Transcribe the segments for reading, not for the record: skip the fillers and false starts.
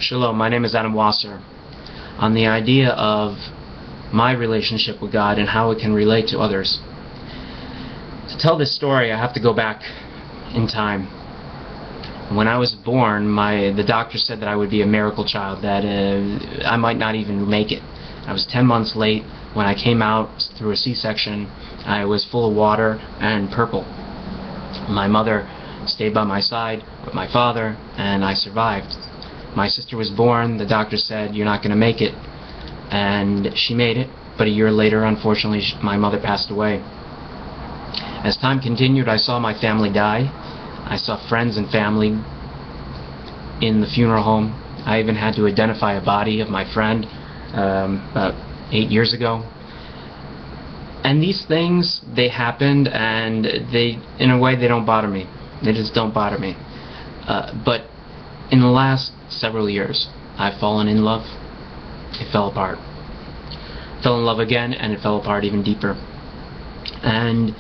Shalom, my name is Adam Wasser. On the idea of my relationship with God and how it can relate to others. To tell this story, I have to go back in time. When I was born, the doctor said that I would be a miracle child, that I might not even make it. I was 10 months late. When I came out through a C-section, I was full of water and purple. My mother stayed by my side with my father, and I survived. My sister was born. The doctor said, "You're not going to make it." And she made it, but a year later, unfortunately, my mother passed away. As time continued, I saw my family die. I saw friends and family in the funeral home. I even had to identify a body of my friend about 8 years ago. And these things, they happened, and they, in a way, they don't bother me. They just don't bother me. But in the last several years, I've fallen in love. It fell apart. Fell in love again, and it fell apart even deeper. And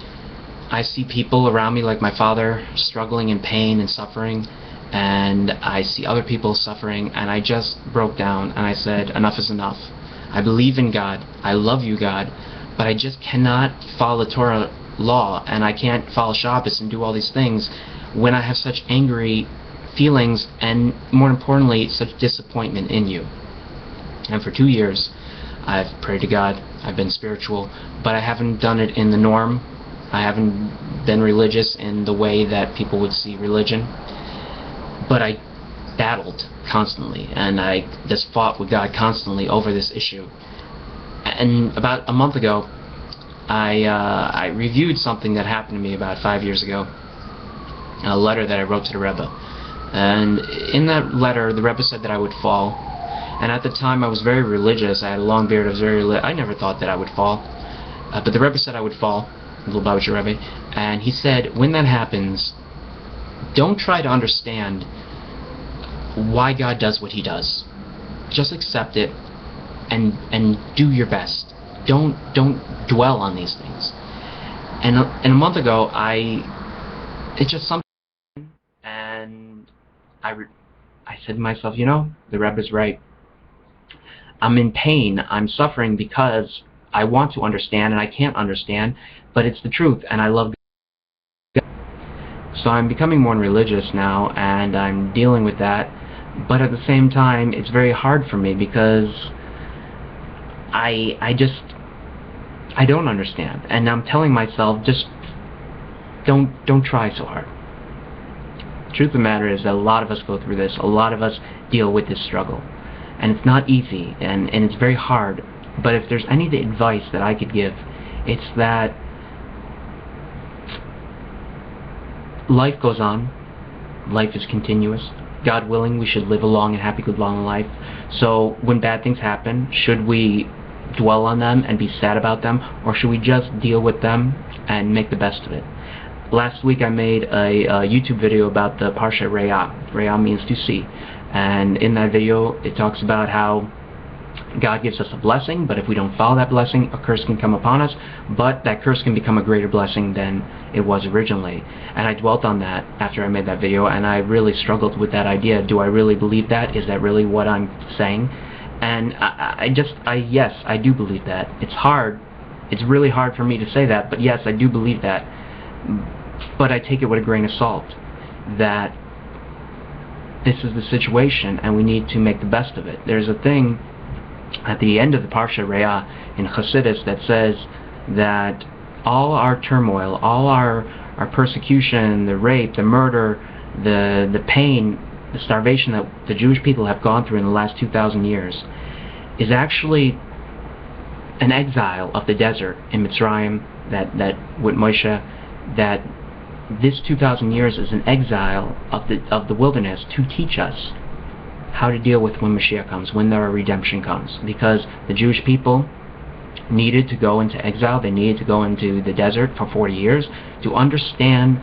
I see people around me, like my father, struggling in pain and suffering, and I see other people suffering, and I just broke down, and I said, enough is enough. I believe in God. I love you, God, but I just cannot follow the Torah law, and I can't follow Shabbos and do all these things when I have such angry feelings and, more importantly, such disappointment in you. And for 2 years, I've prayed to God. I've been spiritual, but I haven't done it in the norm. I haven't been religious in the way that people would see religion. But I battled constantly, and I just fought with God constantly over this issue. And about a month ago, I reviewed something that happened to me about 5 years ago, a letter that I wrote to the Rebbe. And in that letter, the Rebbe said that I would fall. And at the time, I was very religious. I had a long beard. I never thought that I would fall. But the Rebbe said I would fall, the Lubavitcher Rebbe. And he said, when that happens, don't try to understand why God does what He does. Just accept it and do your best. Don't dwell on these things. And a month ago, it just something, and I said to myself, the Rebbe's right. I'm in pain. I'm suffering because I want to understand and I can't understand, but it's the truth, and I love God. So I'm becoming more religious now, and I'm dealing with that, but at the same time, it's very hard for me because I don't understand, and I'm telling myself, just don't try so hard. The truth of the matter is that a lot of us go through this. A lot of us deal with this struggle, and it's not easy, and it's very hard. But if there's any advice that I could give, it's that life goes on. Life is continuous. God willing, we should live a long and happy, good, long life. So when bad things happen, should we dwell on them and be sad about them, or should we just deal with them and make the best of it? Last week I made a YouTube video about the Parsha Re'ah. Re'ah means to see. And in that video, it talks about how God gives us a blessing, but if we don't follow that blessing, a curse can come upon us, but that curse can become a greater blessing than it was originally. And I dwelt on that after I made that video, and I really struggled with that idea. Do I really believe that? Is that really what I'm saying? And yes, I do believe that. It's hard. It's really hard for me to say that, but yes, I do believe that. But I take it with a grain of salt, that this is the situation, and we need to make the best of it. There's a thing at the end of the Parsha Re'ah in Chassidus that says that all our turmoil, all our persecution, the rape, the murder, the pain, the starvation that the Jewish people have gone through in the last 2,000 years is actually an exile of the desert in Mitzrayim, that with Moshe, that this 2,000 years is an exile of the wilderness to teach us how to deal with when Mashiach comes, when their redemption comes. Because the Jewish people needed to go into exile, they needed to go into the desert for 40 years to understand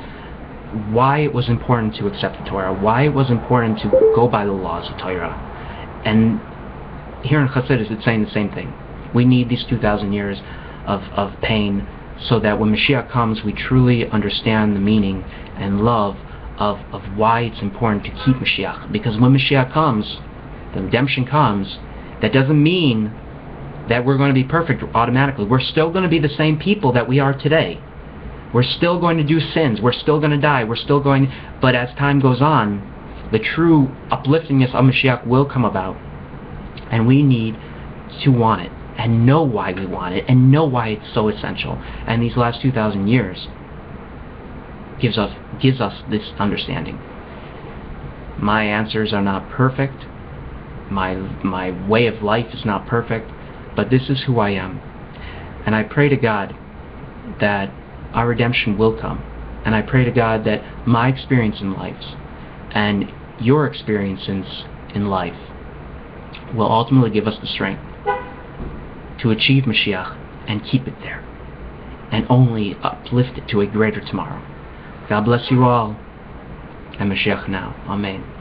why it was important to accept the Torah, why it was important to go by the laws of Torah. And here in Chassidus it's saying the same thing. We need these 2,000 years of pain so that when Mashiach comes, we truly understand the meaning and love of why it's important to keep Mashiach. Because when Mashiach comes, the redemption comes, that doesn't mean that we're going to be perfect automatically. We're still going to be the same people that we are today. We're still going to do sins. We're still going to die. But as time goes on, the true upliftingness of Mashiach will come about. And we need to want it, and know why we want it, and know why it's so essential. And these last 2,000 years gives us this understanding. My answers are not perfect. My way of life is not perfect, but this is who I am. And I pray to God that our redemption will come. And I pray to God that my experience in life and your experiences in life will ultimately give us the strength to achieve Mashiach and keep it there, and only uplift it to a greater tomorrow. God bless you all, and Mashiach now. Amen.